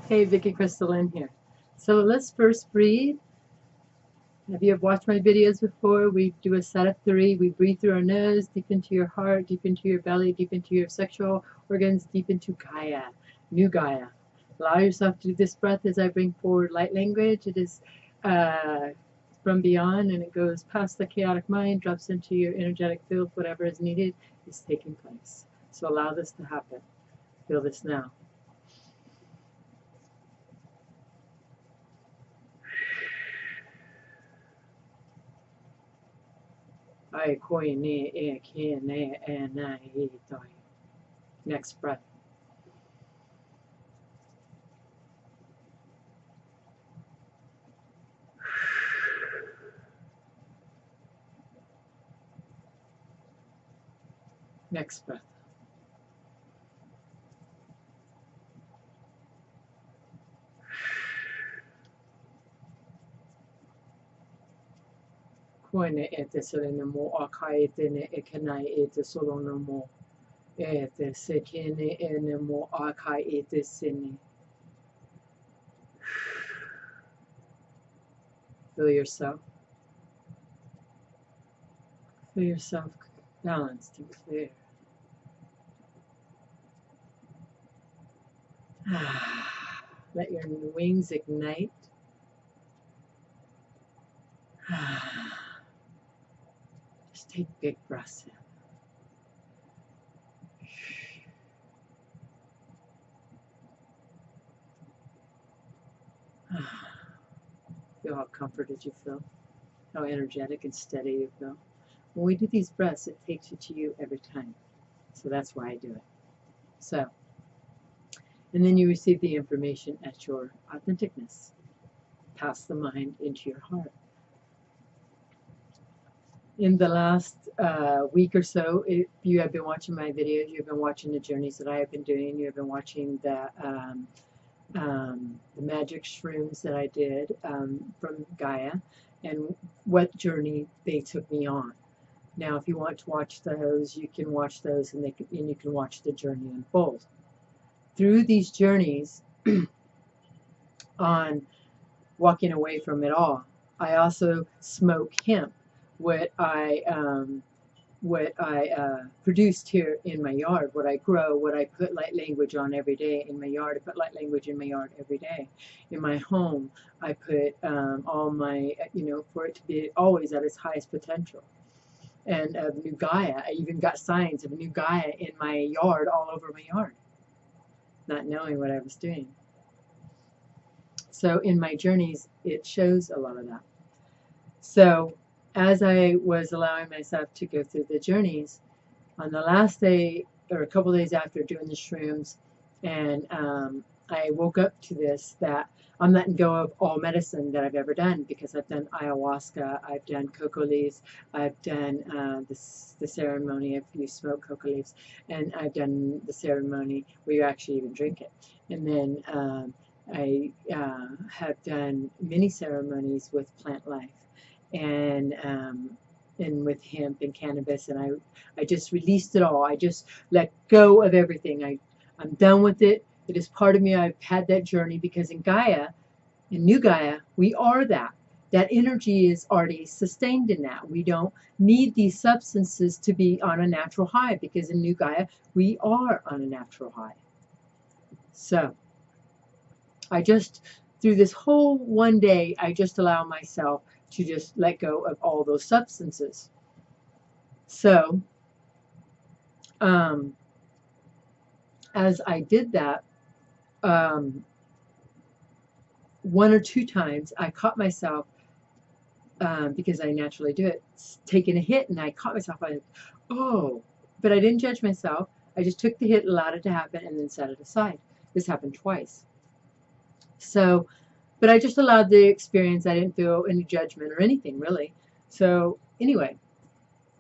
Hey, Vicky Crystalline here. So let's first breathe. If you have watched my videos before, we do a set of 3. We breathe through our nose, deep into your heart, deep into your belly, deep into your sexual organs, deep into Gaia, new Gaia. Allow yourself to do this breath as I bring forward light language. It is from beyond, and it goes past the chaotic mind, drops into your energetic field. Whatever is needed is taking place. So allow this to happen. Feel this now. Next breath. Next breath. Koine ete selenemo akai ete ekenai ete solonomo ete sekene enemo akai ete sini. Feel yourself. Feel yourself balanced and clear. Let your wings ignite. Just take big breaths in. Feel how comforted you feel, how energetic and steady you feel. When we do these breaths, it takes you to you every time. So that's why I do it. So, and then you receive the information at your authenticness. Pass the mind into your heart. In the last week or so, if you have been watching my videos, you've been watching the journeys that I have been doing, you have been watching the magic shrooms that I did from Gaia, and what journey they took me on. Now, if you want to watch those, you can watch those, and you can watch the journey unfold. Through these journeys, on walking away from it all, I also smoke hemp. What I produced here in my yard, what I grow, what I put light language on every day in my yard. I put light language in my yard every day. In my home, I put all my, for it to be always at its highest potential. And of new Gaia, I even got signs of new Gaia in my yard, all over my yard, not knowing what I was doing. So in my journeys, it shows a lot of that. So as I was allowing myself to go through the journeys, on the last day, or a couple days after doing the shrooms, and I woke up to this, that I'm letting go of all medicine that I've ever done, because I've done ayahuasca, I've done cocoa leaves, I've done the ceremony if you smoke cocoa leaves, and I've done the ceremony where you actually even drink it. And then I have done many ceremonies with plant life, and with hemp and cannabis, and I just released it all. I just let go of everything. I'm done with it. It is part of me. I've had that journey, because in Gaia, in new Gaia, we are that. That energy is already sustained in that. We don't need these substances to be on a natural high, because in new Gaia, we are on a natural high. So I just, through this whole one day, I just allow myself to just let go of all those substances. So as I did that, 1 or 2 times I caught myself, because I naturally do it, taking a hit, and I caught myself, oh, but I didn't judge myself. I just took the hit, allowed it to happen, and then set it aside. This happened twice. So, but I just allowed the experience. I didn't feel any judgment or anything, really. So anyway,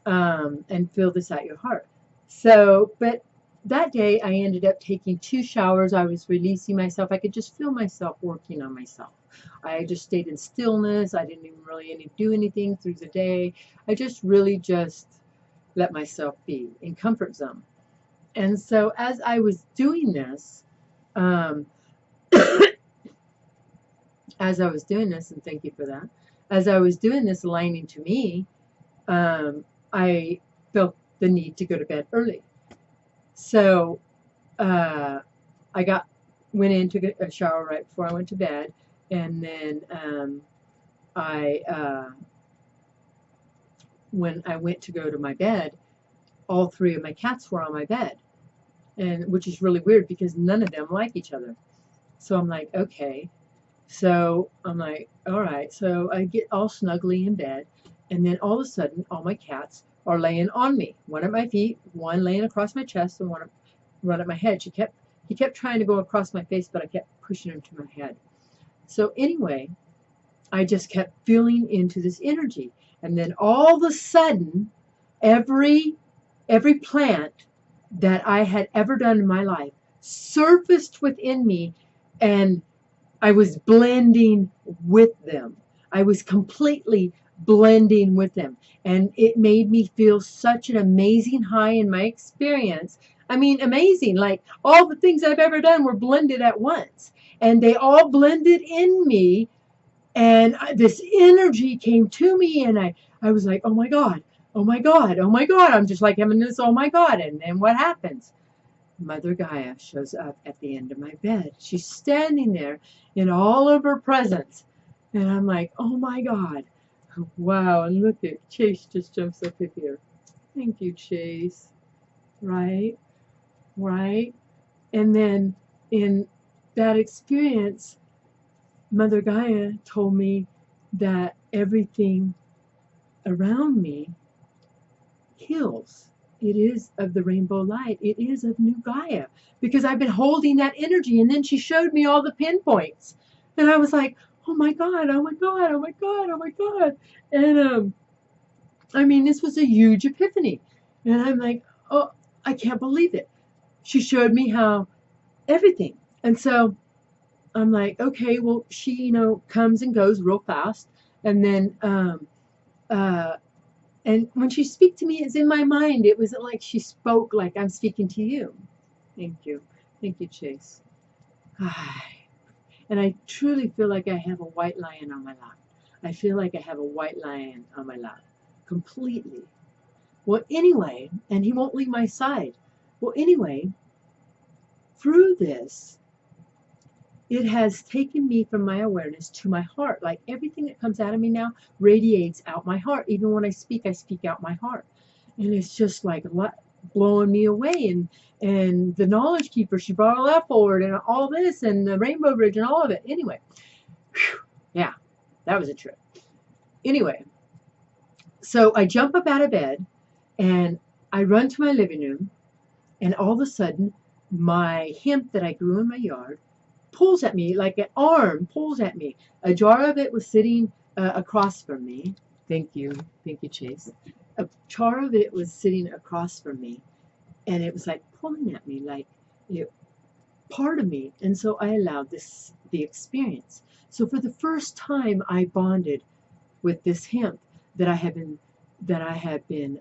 and feel this at your heart. So, but that day I ended up taking 2 showers. I was releasing myself. I could just feel myself working on myself. I just stayed in stillness. I didn't even really do anything through the day. I just really just let myself be in comfort zone. And so as I was doing this, as I was doing this, and thank you for that, as I was doing this aligning to me, I felt the need to go to bed early. So I went in, took a shower right before I went to bed, and then when I went to go to my bed, all three of my cats were on my bed, and which is really weird because none of them like each other. So I'm like, okay. So I'm like, all right. So I get all snuggly in bed, and then all of a sudden, all my cats are laying on me. One at my feet, one laying across my chest, and one at my head. He kept trying to go across my face, but I kept pushing him to my head. So anyway, I just kept feeling into this energy, and then all of a sudden, every plant that I had ever done in my life surfaced within me, and I was blending with them. I was completely blending with them. And it made me feel such an amazing high in my experience. I mean, amazing. Like all the things I've ever done were blended at once. And they all blended in me. And this energy came to me. And I was like, oh my God, oh my God, oh my God. I'm just like having this, oh my God. And then what happens? Mother Gaia shows up at the end of my bed. She's standing there in all of her presence. And I'm like, oh my God. Wow. And look at Chase just jumps up in here. Thank you, Chase. Right? Right? And then in that experience, Mother Gaia told me that everything around me heals. It is of the rainbow light. It is of new Gaia, because I've been holding that energy. And then she showed me all the pinpoints, and I was like, oh my God, oh my God, oh my God, oh my God. And I mean, this was a huge epiphany, and I'm like, oh, I can't believe it. She showed me how everything. And so I'm like, okay, well, she comes and goes real fast. And then and when she speaks to me, it's in my mind. It was like she spoke like I'm speaking to you. Thank you. Thank you, Chase. And I truly feel like I have a white lion on my lap. I feel like I have a white lion on my lap. Completely. Well, anyway, and he won't leave my side. Well, anyway, through this, it has taken me from my awareness to my heart. Like everything that comes out of me now radiates out my heart. Even when I speak out my heart. And it's just like blowing me away. And the knowledge keeper, she brought all that forward, and all this, and the rainbow bridge, and all of it. Anyway, whew, yeah, that was a trip. Anyway, so I jump up out of bed, and I run to my living room, and all of a sudden, my hemp that I grew in my yard pulls at me, like an arm pulls at me. A jar of it was sitting across from me. Thank you, Chase. A jar of it was sitting across from me, and it was like pulling at me, like part of me. And so I allowed the experience. So for the first time, I bonded with this hemp that I have been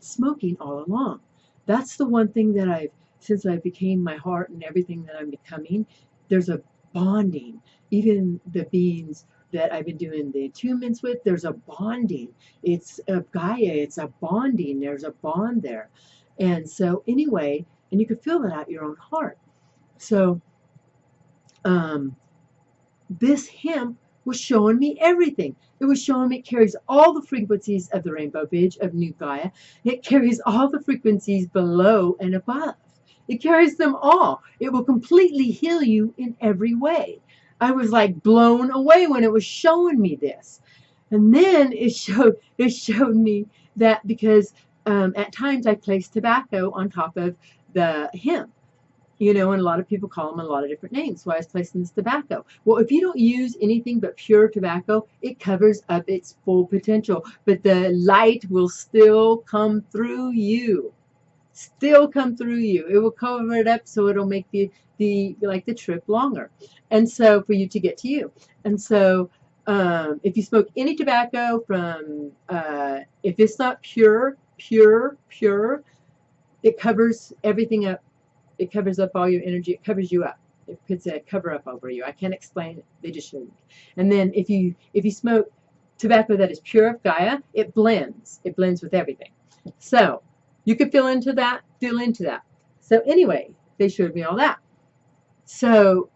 smoking all along. That's the one thing that since I became my heart and everything that I'm becoming, there's a bonding. Even the beings that I've been doing the attunements with, there's a bonding. It's a Gaia, it's a bonding. There's a bond there. And so anyway, and you can feel that out your own heart. So this hemp was showing me everything. It was showing me it carries all the frequencies of the rainbow bridge of new Gaia. It carries all the frequencies below and above. It carries them all. It will completely heal you in every way. I was like blown away when it was showing me this. And then it showed me that because at times I place tobacco on top of the hemp. And a lot of people call them a lot of different names. So I was placing this tobacco. Well, if you don't use anything but pure tobacco, it covers up its full potential. But the light will still come through you. Still come through you. It will cover it up so it'll make the trip longer. And so for you to get to you. And so if you smoke any tobacco from, if it's not pure, it covers everything up. It covers up all your energy. It covers you up. It puts a cover up over you. I can't explain it. They just show you. And then if you smoke tobacco that is pure of Gaia, it blends. It blends with everything. So you could feel into that. So anyway, they showed me all that. So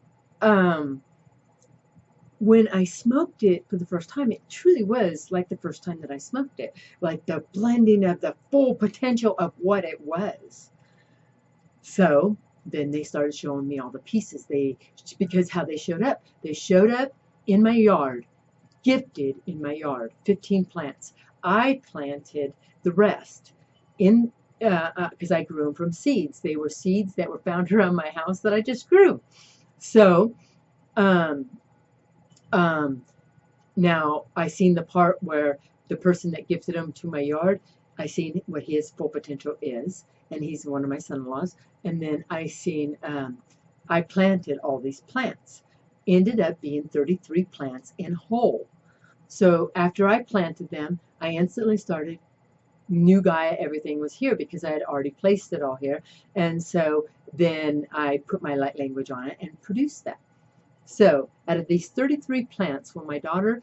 when I smoked it for the first time, it truly was like the first time that I smoked it. Like the blending of the full potential of what it was. So then they started showing me all the pieces. Because how they showed up in my yard, gifted in my yard, 15 plants. I planted the rest in because I grew them from seeds. They were seeds that were found around my house that I just grew. So now I seen the part where the person that gifted them to my yard, I seen what his full potential is, and he's one of my son-in-laws. And then I seen I planted all these plants. Ended up being 33 plants in whole. So after I planted them, I instantly started new Gaia. Everything was here because I had already placed it all here. And so then I put my light language on it and produced that. So out of these 33 plants, when my daughter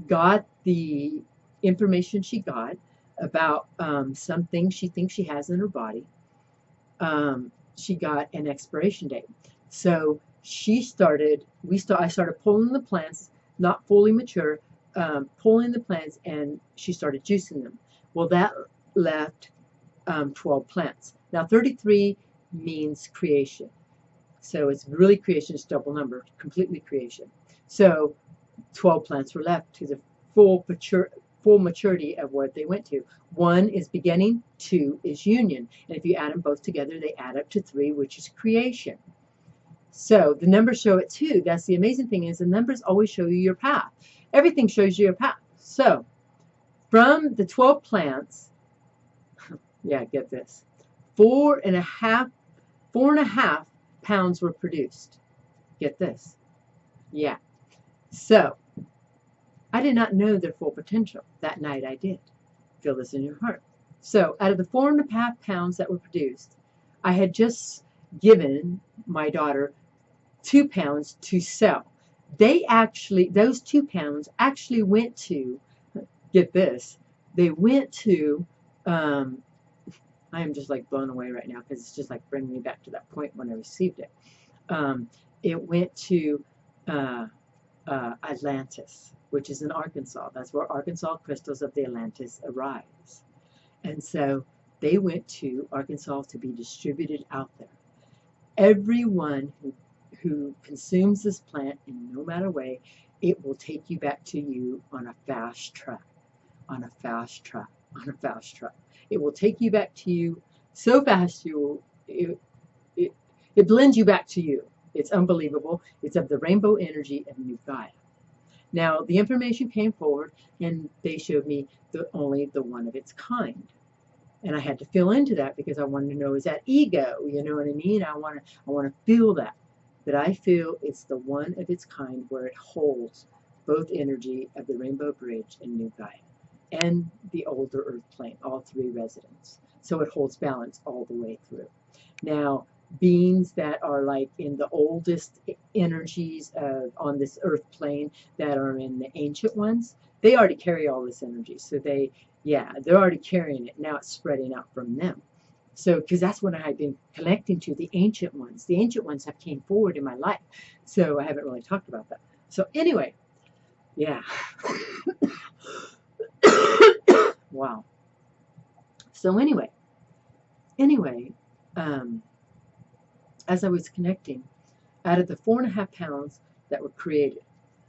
got the information she got about something she thinks she has in her body, she got an expiration date. So I started pulling the plants, not fully mature, pulling the plants, and she started juicing them. Well, that left 12 plants. Now 33 means creation. So it's really creation, it's double number, completely creation. So 12 plants were left to the full maturity of what they went to. 1 is beginning, 2 is union. And if you add them both together, they add up to 3, which is creation. So the numbers show it too. That's the amazing thing, is the numbers always show you your path. Everything shows you your path. So from the 12 plants, yeah, get this, 4.5 pounds were produced. Get this. Yeah. So I did not know their full potential. That night I did. Feel this in your heart. So out of the 4.5 pounds that were produced, I had just given my daughter 2 pounds to sell. Those 2 pounds actually went to, get this, they went to, I am just like blown away right now because it's just like bringing me back to that point when I received it. It went to Atlantis, which is in Arkansas. That's where Arkansas crystals of the Atlantis arise. And so they went to Arkansas to be distributed out there. Everyone who consumes this plant in no matter way, it will take you back to you on a fast track, on a fast track, on a fast track. It will take you back to you so fast it blends you back to you. It's unbelievable. It's of the rainbow energy of New Gaia. Now, the information came forward, and they showed me only the one of its kind. And I had to feel into that because I wanted to know, is that ego? You know what I mean? I want to feel that. But I feel it's the one of its kind where it holds both energy of the Rainbow Bridge and New Gaia and the older Earth plane, all 3 residents. So it holds balance all the way through. Now, beings that are like in the oldest energies on this Earth plane that are in the ancient ones, they already carry all this energy. So they're already carrying it. Now it's spreading out from them. So, because that's what I've been connecting to, the ancient ones. The ancient ones have came forward in my life. So I haven't really talked about that. So anyway, yeah. Wow. So anyway, as I was connecting, out of the 4.5 pounds that were created,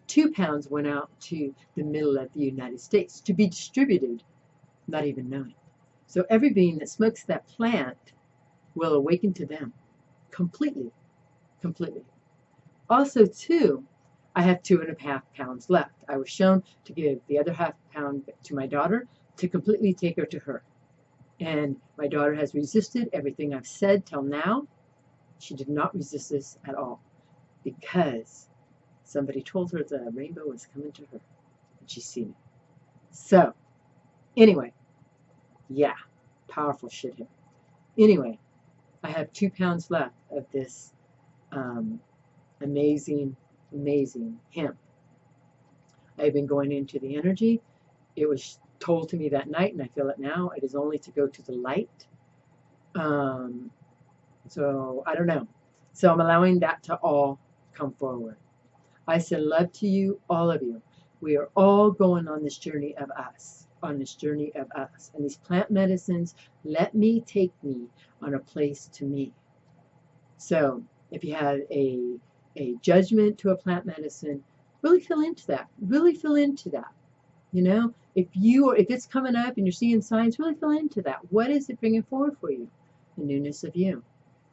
2 pounds went out to the middle of the United States to be distributed, not even knowing. So every being that smokes that plant will awaken to them completely, completely. Also, too, I have 2.5 pounds left. I was shown to give the other half pound to my daughter to completely take her to her. And my daughter has resisted everything I've said till now. She did not resist this at all because somebody told her the rainbow was coming to her and she's seen it. So, anyway, yeah, powerful shit here. Anyway, I have 2 pounds left of this Amazing, amazing hemp. I've been going into the energy. It was told to me that night, and I feel it now. It is only to go to the light. So I don't know. So I'm allowing that to all come forward. I send love to you, all of you. We are all going on this journey of us, on this journey of us. And these plant medicines, let me take me on a place to me. So if you had a judgment to a plant medicine, really feel into that. Really feel into that. You know, if it's coming up and you're seeing signs, really feel into that. What is it bringing forward for you? The newness of you.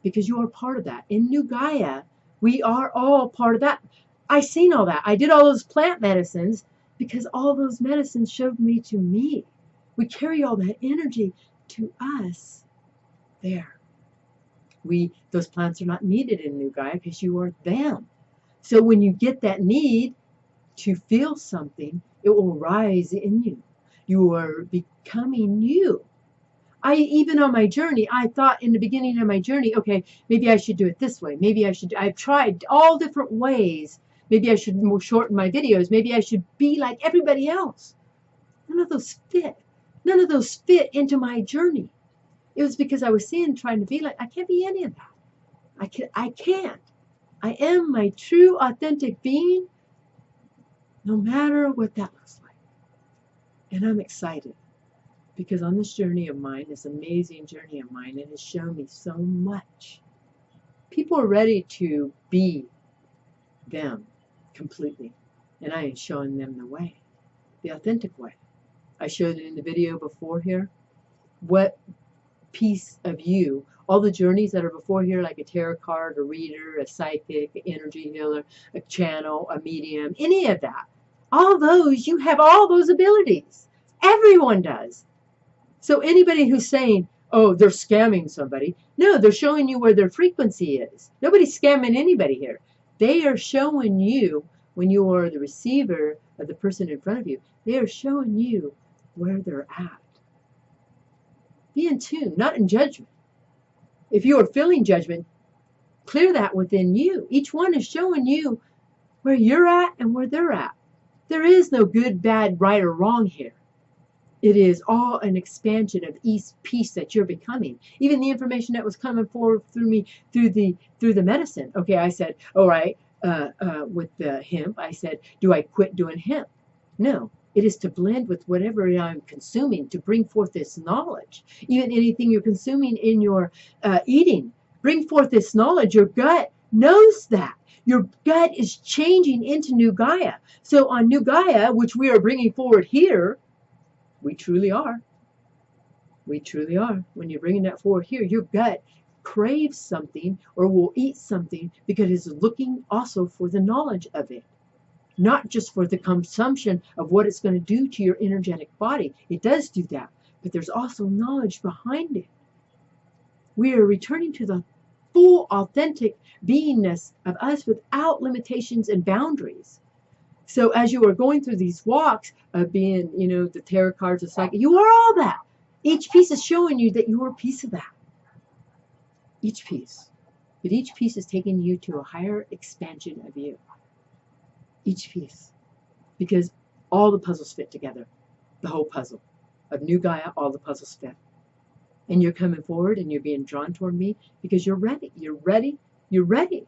Because you are part of that. In New Gaia, we are all part of that. I seen all that. I did all those plant medicines because all those medicines showed me to me. We carry all that energy to us there. Those plants are not needed in New Gaia because you are them. So when you get that need to feel something, it will rise in you. You are becoming you. Even on my journey, I thought in the beginning of my journey, okay, maybe I should do it this way. Maybe I've tried all different ways. Maybe I should shorten my videos. Maybe I should be like everybody else. None of those fit. None of those fit into my journey. It was because I was trying to be like, I can't be any of that. I can't. I am my true, authentic being, no matter what that looks like. And I'm excited. Because on this journey of mine, this amazing journey of mine, it has shown me so much. People are ready to be them completely. And I am showing them the way, the authentic way. I showed it in the video before here. What piece of you, all the journeys that are before here, like a tarot card, a reader, a psychic, an energy healer, a channel, a medium, any of that. All those, you have all those abilities. Everyone does. So anybody who's saying, oh, they're scamming somebody, no, they're showing you where their frequency is. Nobody's scamming anybody here. They are showing you, when you are the receiver of the person in front of you, they are showing you where they're at. Be in tune, not in judgment. If you are feeling judgment, clear that within you. Each one is showing you where you're at and where they're at. There is no good, bad, right, or wrong here. It is all an expansion of each piece that you're becoming. Even the information that was coming forward through me through the medicine. Okay, I said, all right, with the hemp, I said, do I quit doing hemp? No, it is to blend with whatever I'm consuming to bring forth this knowledge. Even anything you're consuming in your eating, bring forth this knowledge. Your gut knows that. Your gut is changing into New Gaia. So on New Gaia, which we are bringing forward here, we truly are. We truly are. When you're bringing that forward here, your gut craves something or will eat something because it's looking also for the knowledge of it. Not just for the consumption of what it's going to do to your energetic body. It does do that. But there's also knowledge behind it. We are returning to the full, authentic beingness of us without limitations and boundaries. So as you are going through these walks of being, the tarot cards, the psychic, you are all that. Each piece is showing you that you're a piece of that. Each piece. But each piece is taking you to a higher expansion of you. Each piece. Because all the puzzles fit together. The whole puzzle. Of New Gaia, all the puzzles fit. And you're coming forward and you're being drawn toward me because you're ready. You're ready. You're ready.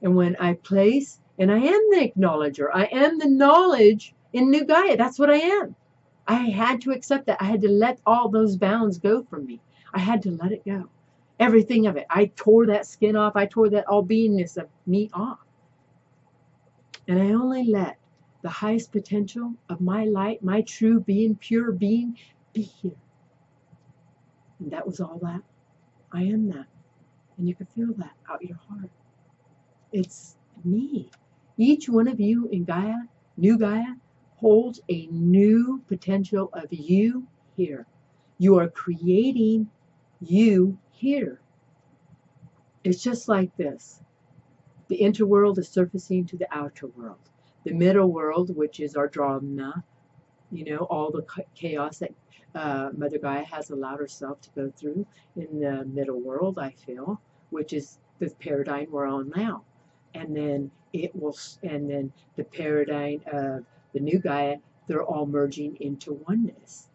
And when I place, and I am the acknowledger. I am the knowledge in New Gaia. That's what I am. I had to accept that. I had to let all those bounds go from me. I had to let it go. Everything of it. I tore that skin off. I tore that all beingness of me off. And I only let the highest potential of my light, my true being, pure being, be here. And that was all that. I am that. And you can feel that out your heart. It's me. Each one of you in Gaia, New Gaia, holds a new potential of you here. You are creating you here. It's just like this. The interworld is surfacing to the outer world. The middle world, which is our drama, all the chaos that Mother Gaia has allowed herself to go through in the middle world, I feel, which is the paradigm we're on now. and then it will, and then the paradigm of the new Gaia, they're all merging into oneness,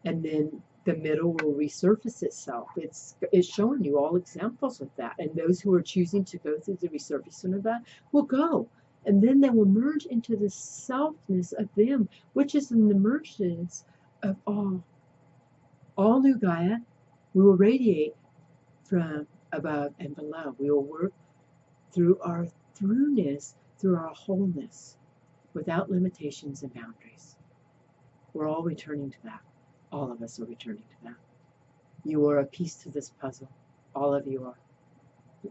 and then the middle will resurface itself. It's showing you all examples of that, and those who are choosing to go through the resurfacing of that will go, and then they will merge into the selfness of them, which is in the emergence of all new Gaia. We will radiate from above and below. We will work through our throughness, through our wholeness, without limitations and boundaries. We're all returning to that. All of us are returning to that. You are a piece to this puzzle. All of you are.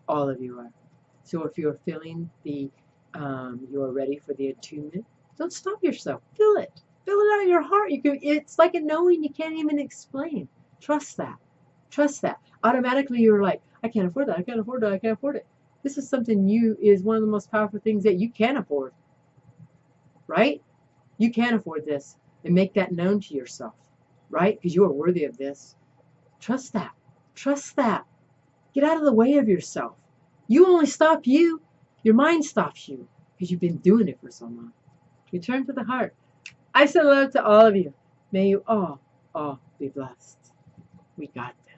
All of you are. So if you're feeling you're ready for the attunement, don't stop yourself. Feel it. Feel it out of your heart. It's like a knowing you can't even explain. Trust that. Trust that. Automatically you're like, I can't afford that. I can't afford that. I can't afford it. This is something is one of the most powerful things that you can afford. Right? You can afford this, and make that known to yourself. Right? Because you are worthy of this. Trust that. Trust that. Get out of the way of yourself. You only stop you. Your mind stops you because you've been doing it for so long. Return to the heart. I send love to all of you. May you all be blessed. We got this.